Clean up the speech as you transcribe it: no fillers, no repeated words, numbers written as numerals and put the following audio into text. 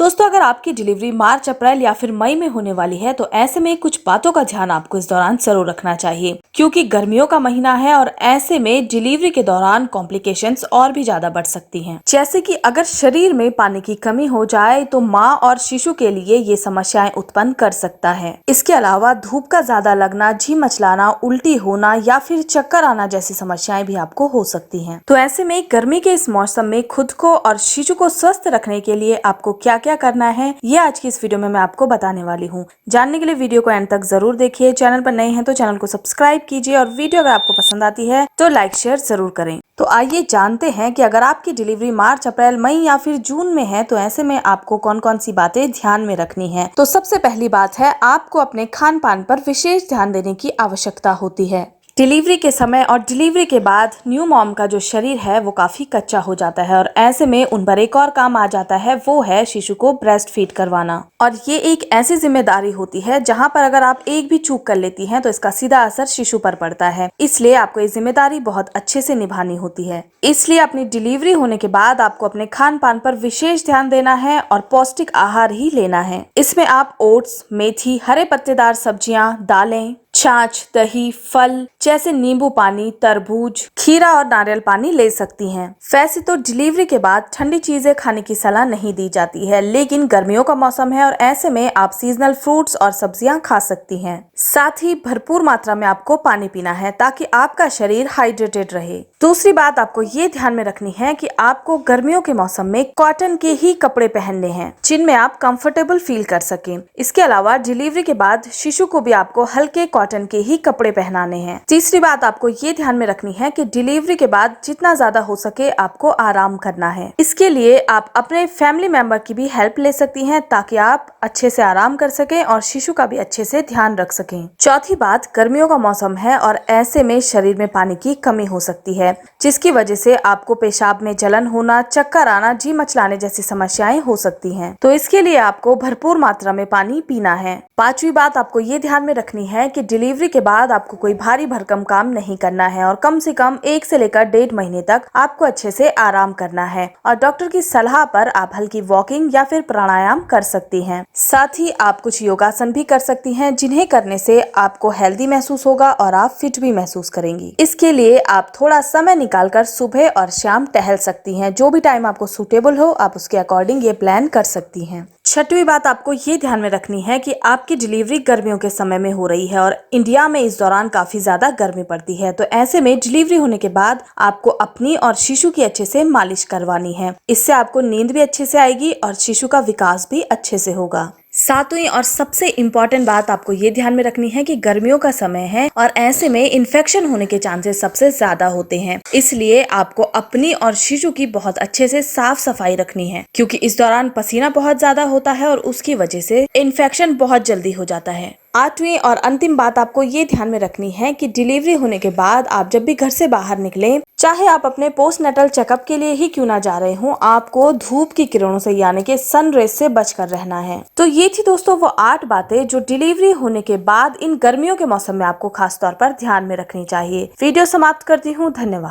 दोस्तों, अगर आपकी डिलीवरी मार्च, अप्रैल या फिर मई में होने वाली है तो ऐसे में कुछ बातों का ध्यान आपको इस दौरान जरूर रखना चाहिए, क्योंकि गर्मियों का महीना है और ऐसे में डिलीवरी के दौरान कॉम्प्लिकेशंस और भी ज्यादा बढ़ सकती हैं। जैसे कि अगर शरीर में पानी की कमी हो जाए तो माँ और शिशु के लिए ये समस्याएं उत्पन्न कर सकता है। इसके अलावा धूप का ज्यादा लगना, जी मचलाना, उल्टी होना या फिर चक्कर आना जैसी समस्याएं भी आपको हो सकती हैं। तो ऐसे में गर्मी के इस मौसम में खुद को और शिशु को स्वस्थ रखने के लिए आपको क्या क्या करना है, ये आज की इस वीडियो में मैं आपको बताने वाली हूँ। जानने के लिए वीडियो को एंड तक जरूर देखिए। चैनल पर नए हैं तो चैनल को सब्सक्राइब कीजिए और वीडियो अगर आपको पसंद आती है तो लाइक शेयर जरूर करें। तो आइए जानते हैं कि अगर आपकी डिलीवरी मार्च, अप्रैल, मई या फिर जून में है तो ऐसे में आपको कौन कौन सी बातें ध्यान में रखनी है। तो सबसे पहली बात है, आपको अपने खान पान पर विशेष ध्यान देने की आवश्यकता होती है। डिलीवरी के समय और डिलीवरी के बाद न्यू मॉम का जो शरीर है वो काफी कच्चा हो जाता है और ऐसे में उन पर एक और काम आ जाता है, वो है शिशु को ब्रेस्ट फीड करवाना। और ये एक ऐसी जिम्मेदारी होती है जहां पर अगर आप एक भी चूक कर लेती हैं तो इसका सीधा असर शिशु पर पड़ता है। इसलिए आपको ये जिम्मेदारी बहुत अच्छे से निभानी होती है। इसलिए अपनी डिलीवरी होने के बाद आपको अपने खान पान पर विशेष ध्यान देना है और पौष्टिक आहार ही लेना है। इसमें आप ओट्स, मेथी, हरे पत्तेदार सब्जियां, दालें, छाछ, दही, फल जैसे नींबू पानी, तरबूज, खीरा और नारियल पानी ले सकती हैं। वैसे तो डिलीवरी के बाद ठंडी चीजें खाने की सलाह नहीं दी जाती है, लेकिन गर्मियों का मौसम है और ऐसे में आप सीजनल फ्रूट्स और सब्जियां खा सकती हैं। साथ ही भरपूर मात्रा में आपको पानी पीना है ताकि आपका शरीर हाइड्रेटेड रहे। दूसरी बात आपको ये ध्यान में रखनी है कि आपको गर्मियों के मौसम में कॉटन के ही कपड़े पहनने हैं जिनमें आप कंफर्टेबल फील कर सकें। इसके अलावा डिलीवरी के बाद शिशु को भी आपको हल्के कॉटन के ही कपड़े पहनाने हैं। तीसरी बात आपको ये ध्यान में रखनी है कि डिलीवरी के बाद जितना ज्यादा हो सके आपको आराम करना है। इसके लिए आप अपने फैमिली मेंबर की भी हेल्प ले सकती हैं ताकि आप अच्छे से आराम कर सकें और शिशु का भी अच्छे से ध्यान रख सकें। चौथी बात, गर्मियों का मौसम है और ऐसे में शरीर में पानी की कमी हो सकती है, जिसकी वजह से आपको पेशाब में जलन होना, चक्कर आना, जी मचलाने जैसी समस्याएं हो सकती हैं। तो इसके लिए आपको भरपूर मात्रा में पानी पीना है। पांचवी बात आपको ये ध्यान में रखनी है कि डिलीवरी के बाद आपको कोई भारी भरकम काम नहीं करना है और कम से कम 1 से लेकर 1.5 महीने तक आपको अच्छे से आराम करना है और डॉक्टर की सलाह पर आप हल्की वॉकिंग या फिर प्राणायाम कर सकती हैं। साथ ही आप कुछ योगासन भी कर सकती हैं जिन्हें करने से आपको हेल्दी महसूस होगा और आप फिट भी महसूस करेंगी। इसके लिए आप थोड़ा समय निकालकर सुबह और शाम टहल सकती हैं। जो भी टाइम आपको सूटेबल हो आप उसके अकॉर्डिंग ये प्लान कर सकती हैं। छठवीं बात आपको ये ध्यान में रखनी है कि आपकी डिलीवरी गर्मियों के समय में हो रही है और इंडिया में इस दौरान काफी ज्यादा गर्मी पड़ती है। तो ऐसे में डिलीवरी होने के बाद आपको अपनी और शिशु की अच्छे से मालिश करवानी है। इससे आपको नींद भी अच्छे से आएगी और शिशु का विकास भी अच्छे से होगा। सातवीं और सबसे इम्पोर्टेंट बात आपको ये ध्यान में रखनी है कि गर्मियों का समय है और ऐसे में इन्फेक्शन होने के चांसेस सबसे ज्यादा होते हैं। इसलिए आपको अपनी और शिशु की बहुत अच्छे से साफ सफाई रखनी है, क्योंकि इस दौरान पसीना बहुत ज्यादा होता है और उसकी वजह से इन्फेक्शन बहुत जल्दी हो जाता है। आठवीं और अंतिम बात आपको ये ध्यान में रखनी है कि डिलीवरी होने के बाद आप जब भी घर से बाहर निकलें, चाहे आप अपने पोस्टनेटल चेकअप के लिए ही क्यों ना जा रहे हों, आपको धूप की किरणों से यानी कि सन रेज से बचकर रहना है। तो ये थी दोस्तों वो 8 बातें जो डिलीवरी होने के बाद इन गर्मियों के मौसम में आपको खास तौर पर ध्यान में रखनी चाहिए। वीडियो समाप्त करती हूँ। धन्यवाद।